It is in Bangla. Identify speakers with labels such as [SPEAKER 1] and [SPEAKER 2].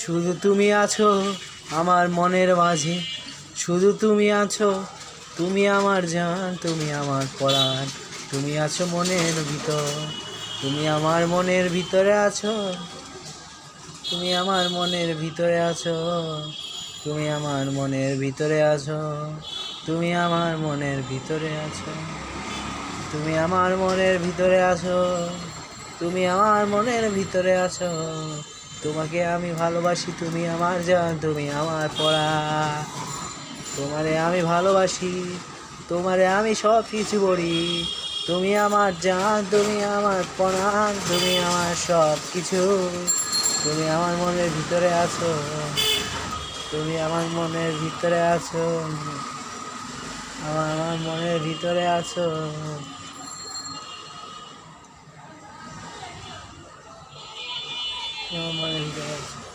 [SPEAKER 1] শুধু তুমি আছো আমার মনের মাঝে, শুধু তুমি আছো, তুমি আমার জান, তুমি আমার পরাণ, তুমি আছো মনের ভিতর, তুমি আমার মনের ভিতরে আছো, তুমি আমার মনের ভিতরে আছো, তুমি আমার মনের ভিতরে আছো, তুমি আমার মনের ভিতরে আছো, তুমি আমার মনের ভিতরে আছো, তুমি আমার মনের ভিতরে আছো, তোমাকে আমি ভালোবাসি, তুমি আমার জান, তুমি আমার পরাণ, তোমারে আমি ভালোবাসি, তোমারে আমি সব কিছু বলি, তুমি আমার জান, তুমি আমার পরাণ, তুমি আমার সব কিছু, তুমি আমার মনের ভিতরে আছো, তুমি আমার মনের ভিতরে আছো, আমার মনের ভিতরে আছো, আমার মনের ভিতরে আছো।